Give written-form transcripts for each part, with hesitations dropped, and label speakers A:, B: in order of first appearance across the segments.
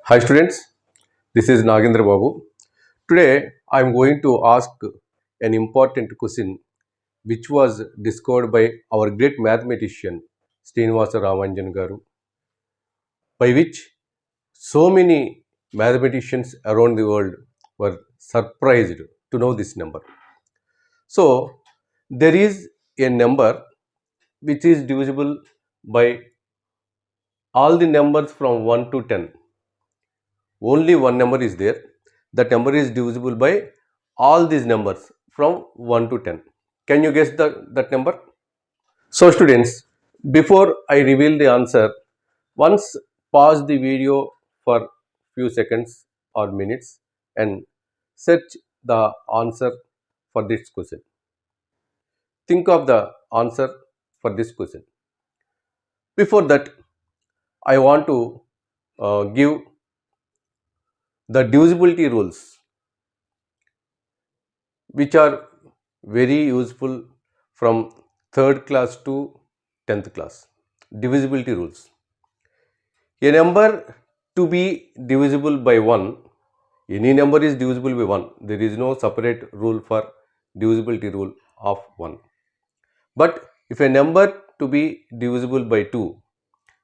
A: Hi students, this is Nagendra Babu. Today I am going to ask an important question which was discovered by our great mathematician Srinivasa Ramanujan Garu, by which so many mathematicians around the world were surprised to know this number. So there is a number which is divisible by all the numbers from 1 to 10. Only one number is there. That number is divisible by all these numbers from 1 to 10. Can you guess that number? So students, before I reveal the answer, once pause the video for few seconds or minutes and search the answer for this question. Think of the answer for this question. Before that, I want to give the divisibility rules, which are very useful from 3rd class to 10th class. Divisibility rules. A number to be divisible by 1, any number is divisible by 1. There is no separate rule for divisibility rule of 1. But if a number to be divisible by 2,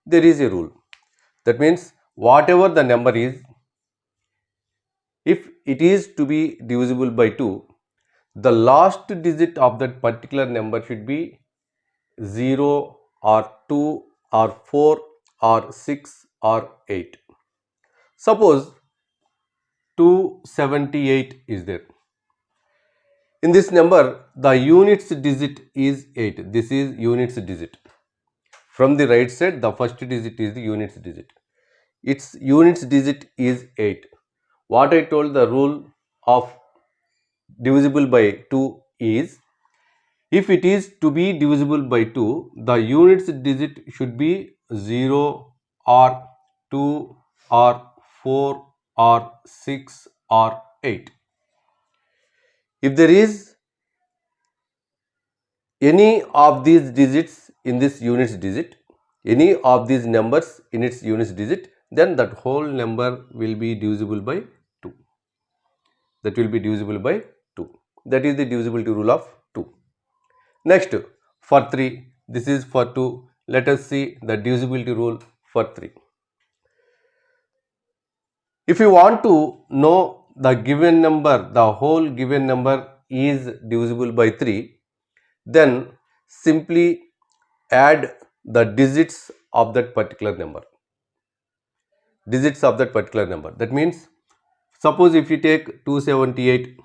A: there is a rule. That means whatever the number is, if it is to be divisible by 2, the last digit of that particular number should be 0 or 2 or 4 or 6 or 8. Suppose 278 is there. In this number, the units digit is 8. This is units digit. From the right side, the first digit is the units digit. Its units digit is 8. What I told, the rule of divisible by 2 is, if it is to be divisible by 2, the units digit should be 0 or 2 or 4 or 6 or 8. If there is any of these digits in this units digit, any of these numbers in its units digit, then that whole number will be divisible by 2. That will be divisible by 2. That is the divisibility rule of 2. Next, for 3, this is for 2. Let us see the divisibility rule for 3. If you want to know the given number, the whole given number is divisible by 3, then simply add the digits of that particular number. Digits of that particular number. That means, suppose if you take 278,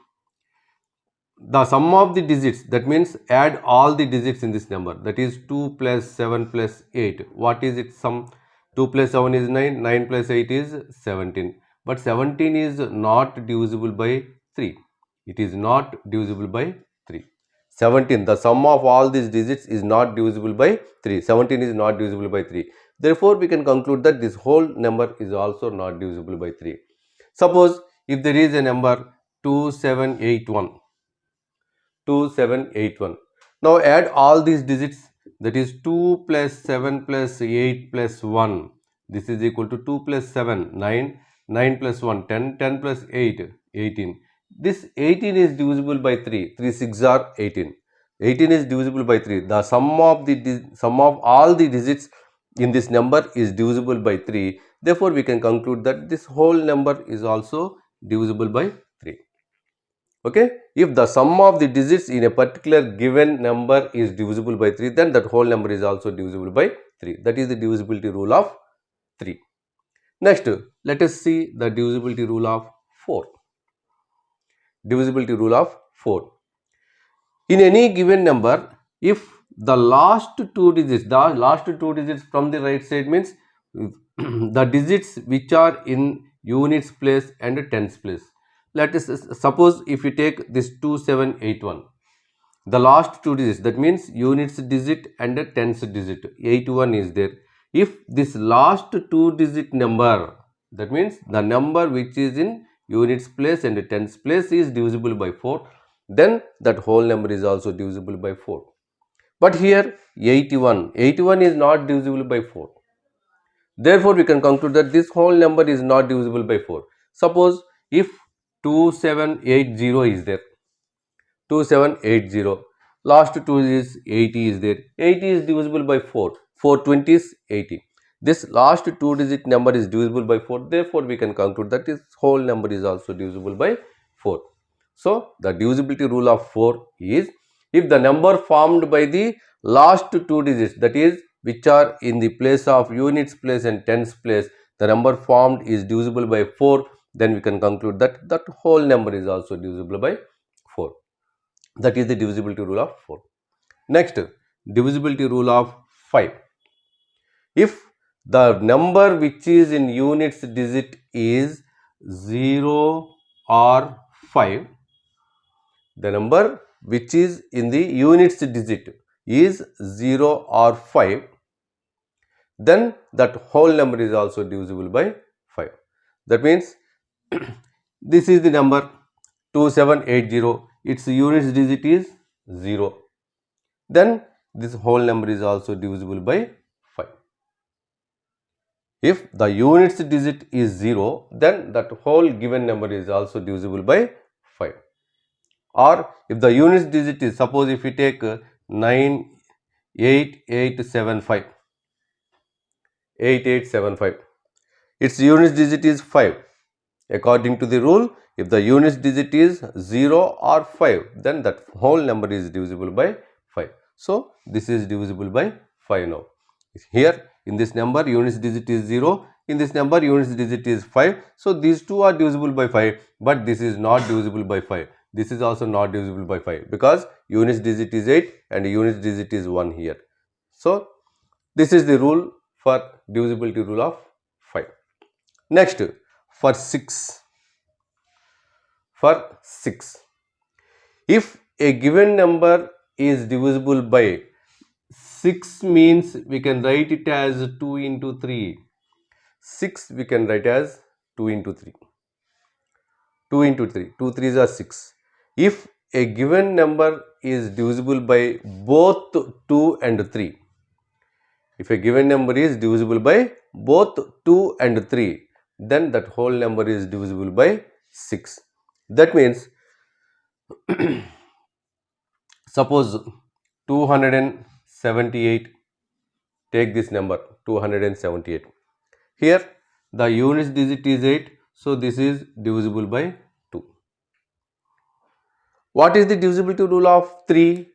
A: the sum of the digits, that means add all the digits in this number, that is 2 plus 7 plus 8. What is its sum? 2 plus 7 is 9, 9 plus 8 is 17. But 17 is not divisible by 3. It is not divisible by 3. 17, the sum of all these digits is not divisible by 3. 17 is not divisible by 3. Therefore, we can conclude that this whole number is also not divisible by 3. Suppose if there is a number 2781. 2781. Now add all these digits, that is 2 plus 7 plus 8 plus 1. This is equal to 2 plus 7, 9, 9 plus 1, 10, 10 plus 8, 18. This 18 is divisible by 3, 3 6 are 18. 18 is divisible by 3. The sum of all the digits in this number is divisible by 3. Therefore, we can conclude that this whole number is also divisible by 3. Okay, if the sum of the digits in a particular given number is divisible by 3, then that whole number is also divisible by 3. That is the divisibility rule of 3. Next, let us see the divisibility rule of 4. Divisibility rule of 4. In any given number, if the last two digits from the right side means the digits which are in units place and tens place. Let us suppose if we take this 2781, the last two digits, that means units digit and tens digit, 81 is there. If this last two digit number, that means the number which is in units place and tens place is divisible by 4, then that whole number is also divisible by 4. But here 81 is not divisible by 4. Therefore, we can conclude that this whole number is not divisible by 4. Suppose if 2780 is there, 2780, last 2 is 80 is there, 80 is divisible by 4, 420 is 80. This last 2 digit number is divisible by 4, therefore we can conclude that this whole number is also divisible by 4. So the divisibility rule of 4 is, if the number formed by the last 2 digits, that is which are in the place of units place and tens place, the number formed is divisible by 4, then we can conclude that that whole number is also divisible by 4. That is the divisibility rule of 4. Next, divisibility rule of 5. If the number which is in units digit is 0 or 5, the number which is in the units digit is 0 or 5, then that whole number is also divisible by 5. That means this is the number 2780, its units digit is 0, then this whole number is also divisible by 5. If the units digit is 0, then that whole given number is also divisible by 5. Or if the units digit is, suppose if we take 98875, 8875, its units digit is 5. According to the rule, if the units digit is 0 or 5, then that whole number is divisible by 5. So this is divisible by 5 now. Here in this number units digit is 0, in this number units digit is 5. So these two are divisible by 5, but this is not divisible by 5. This is also not divisible by 5 because units digit is 8 and units digit is 1 here. So this is the rule for divisibility rule of 5. Next, for 6. For 6, if a given number is divisible by 6, means we can write it as 2 into 3. 6 we can write as 2 into 3. 2 into 3. 2 3s are 6. If a given number is divisible by both 2 and 3, if a given number is divisible by both 2 and 3, then that whole number is divisible by 6. That means suppose 278, take this number 278. Here the units digit is 8, so this is divisible by 2. What is the divisibility rule of 3?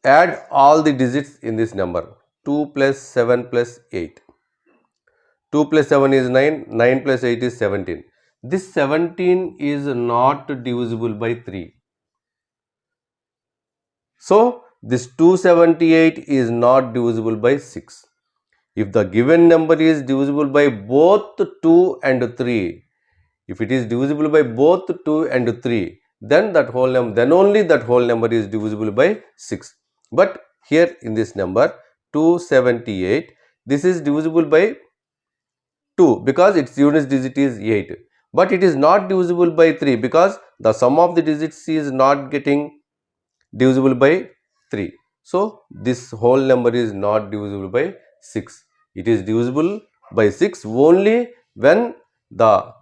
A: Add all the digits in this number. 2 plus 7 plus 8. 2 plus 7 is 9, 9 plus 8 is 17. This 17 is not divisible by 3. So this 278 is not divisible by 6. If the given number is divisible by both 2 and 3, if it is divisible by both 2 and 3, then that whole number, then only that whole number is divisible by 6. But here in this number 278, this is divisible by 2 because its units digit is 8. But it is not divisible by 3 because the sum of the digits is not getting divisible by 3. So this whole number is not divisible by 6. It is divisible by 6 only when the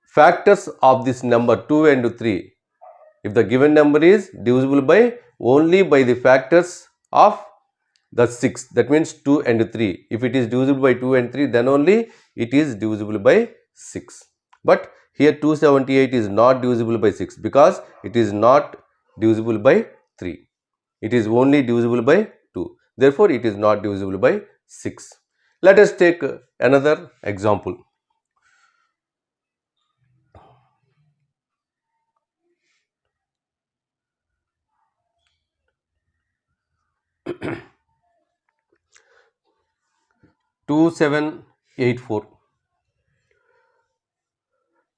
A: factors of this number 2 and 3, if the given number is divisible by only by the factors of the 6, that means 2 and 3. If it is divisible by 2 and 3, then only it is divisible by 6. But here 278 is not divisible by 6 because it is not divisible by 3. It is only divisible by 2. Therefore, it is not divisible by 6. Let us take another example. Two 784.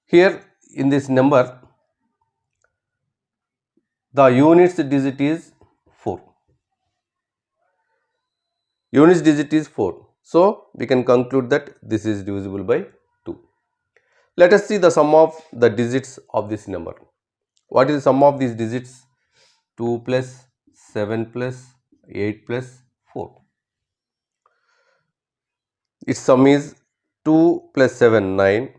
A: Here in this number, the units digit is 4. Units digit is 4. So we can conclude that this is divisible by 2. Let us see the sum of the digits of this number. What is the sum of these digits? 2 plus 7 plus 8 plus 4. its sum is 2 plus 7, 9,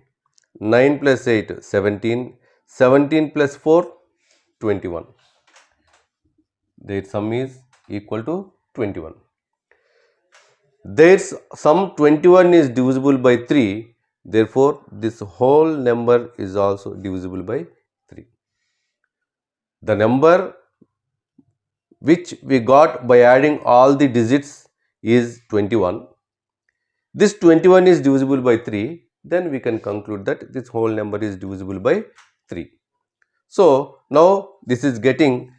A: 9 plus 8, 17, 17 plus 4, 21. Their sum is equal to 21. Their sum 21 is divisible by 3, therefore this whole number is also divisible by 3. The number which we got by adding all the digits is 21. This 21 is divisible by 3, then we can conclude that this whole number is divisible by 3. So now this is getting,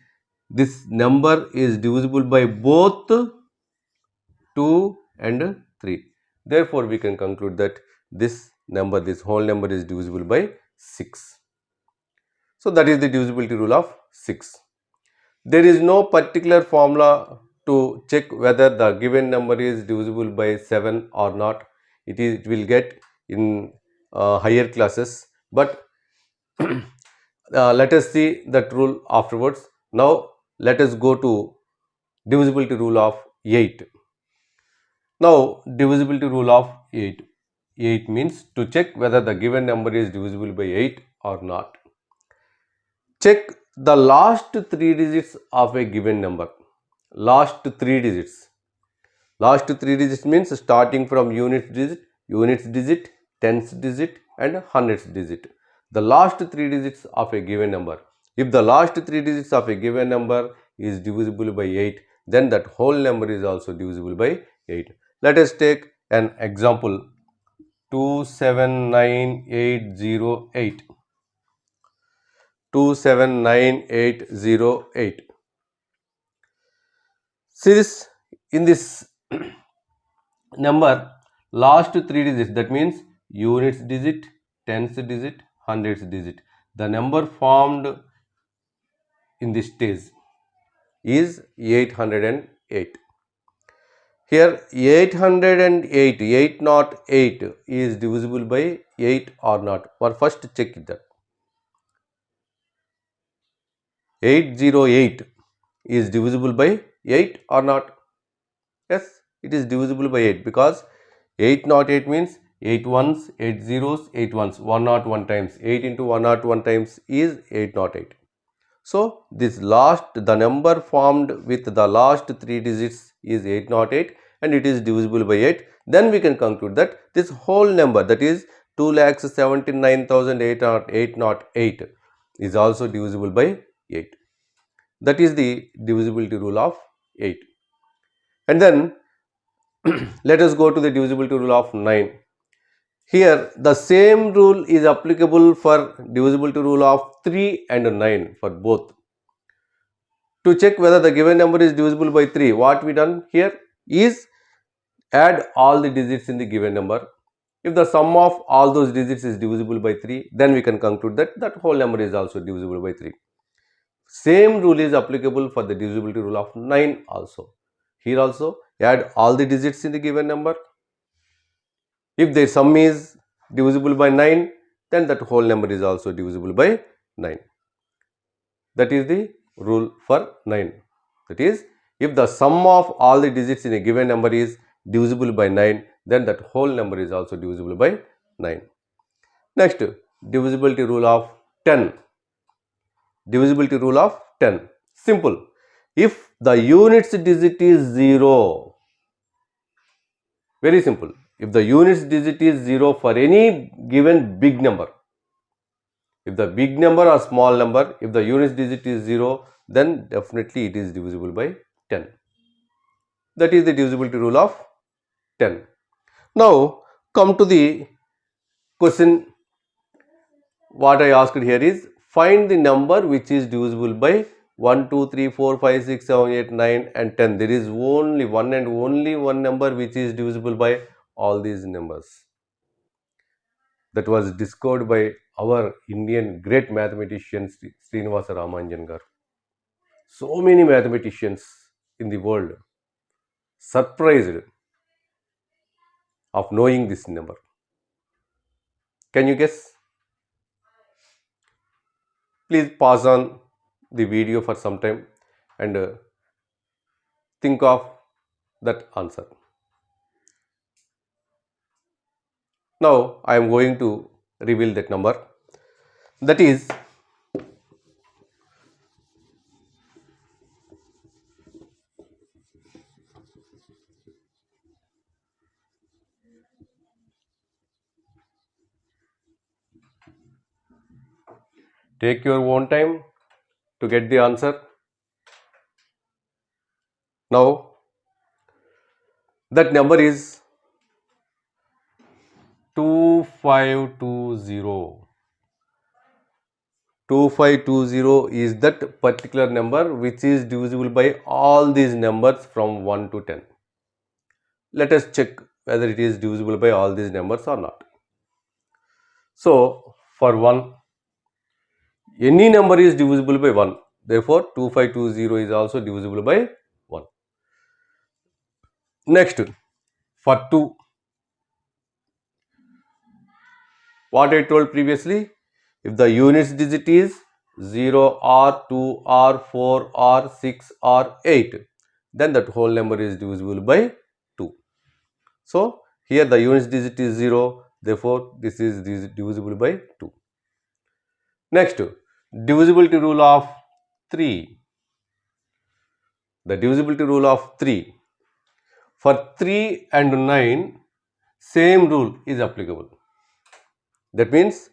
A: this number is divisible by both 2 and 3. Therefore, we can conclude that this number, this whole number is divisible by 6. So that is the divisibility rule of 6. There is no particular formula to check whether the given number is divisible by 7 or not. It will get in higher classes, but let us see that rule afterwards. Now let us go to divisibility rule of 8. Now divisibility rule of 8. 8 means to check whether the given number is divisible by 8 or not. Check the last 3 digits of a given number. Last 3 digits. Last 3 digits means starting from units digit, tens digit and hundreds digit. The last 3 digits of a given number. If the last 3 digits of a given number is divisible by 8, then that whole number is also divisible by 8. Let us take an example. 279808. 279808. See this, in this number, last 3 digits, that means units digit, tens digit, hundreds digit. The number formed in this stage is 808. Here 808, 808 is divisible by 8 or not. For first check that. 808 is divisible by 8 or not? Yes, it is divisible by 8 because 808 means 8 ones, 8 zeros, 8 ones, 101 times. 8 into 101 times is 808. So, this last, the number formed with the last 3 digits is 808 and it is divisible by 8. Then we can conclude that this whole number, that is 2,79,808 is also divisible by 8. That is the divisibility rule of 8. And then let us go to the divisibility rule of 9. Here the same rule is applicable for divisibility rule of 3 and 9 for both. To check whether the given number is divisible by 3, what we done here is add all the digits in the given number. If the sum of all those digits is divisible by 3, then we can conclude that that whole number is also divisible by 3. Same rule is applicable for the divisibility rule of 9 also. Here also add all the digits in the given number. If the sum is divisible by 9, then that whole number is also divisible by 9. That is the rule for 9. That is, if the sum of all the digits in a given number is divisible by 9, then that whole number is also divisible by 9. Next, divisibility rule of 10. Divisibility rule of 10. Simple. If the units digit is 0, very simple. If the units digit is 0 for any given big number, if the big number or small number, if the units digit is 0, then definitely it is divisible by 10. That is the divisibility rule of 10. Now come to the question. What I asked here is, find the number which is divisible by 1, 2, 3, 4, 5, 6, 7, 8, 9 and 10. There is only one and only one number which is divisible by all these numbers. That was discovered by our Indian great mathematician Srinivasa Ramanujan garu. So many mathematicians in the world surprised of knowing this number. Can you guess? Please pause on the video for some time and think of that answer. Now I am going to reveal that number. That is, take your own time to get the answer. Now that number is 2520. 2520 is that particular number which is divisible by all these numbers from 1 to 10. Let us check whether it is divisible by all these numbers or not. So for 1, any number is divisible by 1. Therefore 2520 is also divisible by 1. Next, for 2, what I told previously, if the units digit is 0 or 2 or 4 or 6 or 8, then that whole number is divisible by 2. So here the units digit is 0, therefore this is divisible by 2. Next, divisibility rule of 3. The divisibility rule of 3. For 3 and 9, same rule is applicable. That means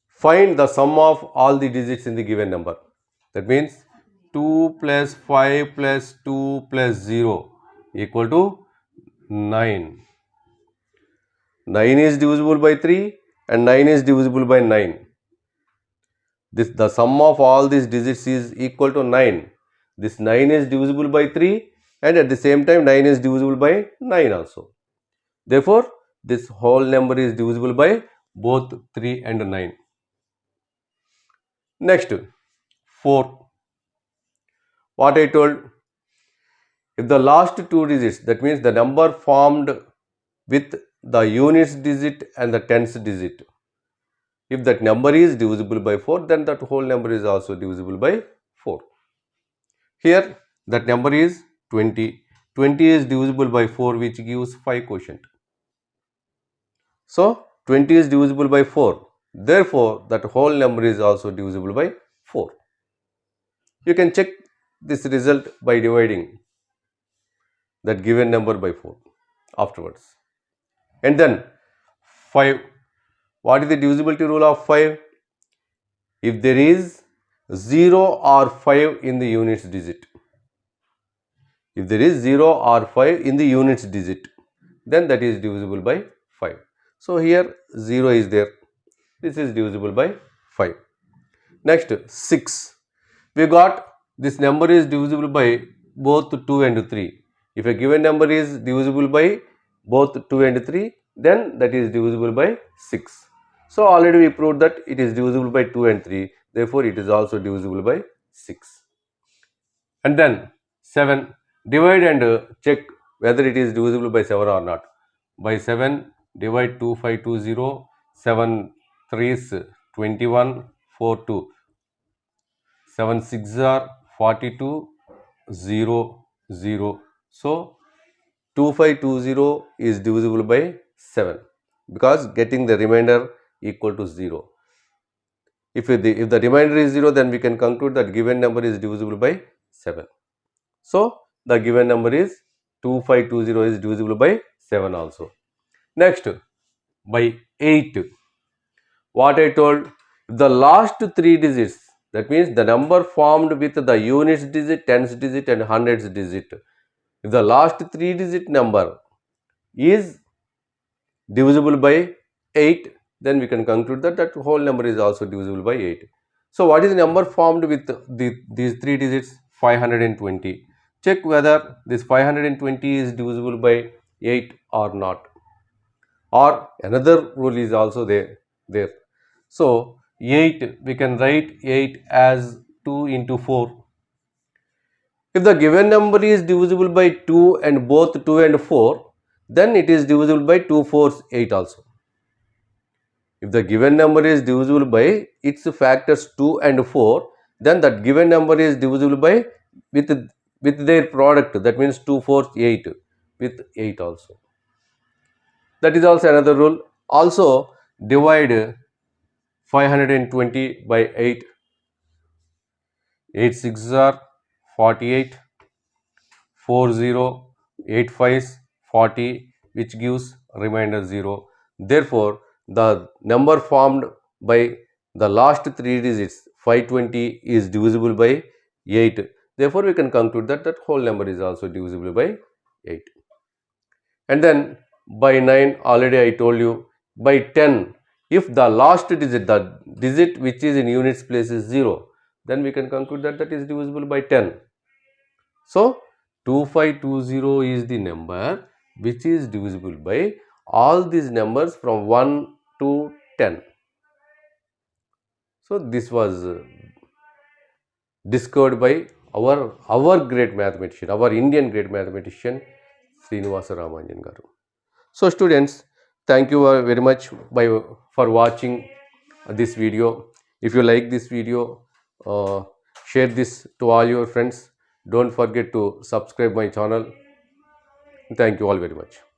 A: find the sum of all the digits in the given number. That means 2 plus 5 plus 2 plus 0 equal to 9. 9 is divisible by 3 and 9 is divisible by 9. The sum of all these digits is equal to 9. This 9 is divisible by 3 and at the same time 9 is divisible by 9 also. Therefore, this whole number is divisible by both 3 and 9. Next, 4. What I told, if the last two digits, that means the number formed with the units digit and the tens digit, if that number is divisible by 4, then that whole number is also divisible by 4. Here that number is 20. 20 is divisible by 4, which gives 5 quotient. So 20 is divisible by 4. Therefore, that whole number is also divisible by 4. You can check this result by dividing that given number by 4 afterwards. And then 5. What is the divisibility rule of 5? If there is 0 or 5 in the units digit, if there is 0 or 5 in the units digit, then that is divisible by 5. So here 0 is there. This is divisible by 5. Next, 6. We got this number is divisible by both 2 and 3. If a given number is divisible by both 2 and 3, then that is divisible by 6. So already we proved that it is divisible by 2 and 3. Therefore, it is also divisible by 6. And then 7. Divide and check whether it is divisible by 7 or not. By 7, divide 2520. 7 3s 21, 4 2. 7 6 are 42, 0 0. So 2520 is divisible by 7 because getting the remainder equal to 0. If the remainder is 0, then we can conclude that given number is divisible by 7. So the given number is 2520 is divisible by 7 also. Next, by 8. What I told, the last 3 digits, that means the number formed with the units digit, tens digit and hundreds digit. If the last 3 digit number is divisible by 8, then we can conclude that that whole number is also divisible by 8. So what is the number formed with these 3 digits? 520. Check whether this 520 is divisible by 8 or not. Or another rule is also there. So 8, we can write 8 as 2 into 4. If the given number is divisible by 2 and both 2 and 4, then it is divisible by 2 fours 8 also. If the given number is divisible by its factors 2 and 4, then that given number is divisible by with their product, that means 2 fours 8 with 8 also. That is also another rule. Also divide 520 by 8. 8 6 are 48, 4 0, 8 5 40, which gives remainder 0. Therefore, the number formed by the last 3 digits 520 is divisible by 8. Therefore, we can conclude that that whole number is also divisible by 8. And then by 9, already I told you, by 10, if the last digit, the digit which is in units place is 0, then we can conclude that that is divisible by 10. So 2520 is the number which is divisible by all these numbers from 1 to 10. So this was discovered by our great mathematician, our Indian great mathematician Srinivasa Ramanujan garu. So students, thank you very much for watching this video. If you like this video, share this to all your friends. Don't forget to subscribe my channel. Thank you all very much.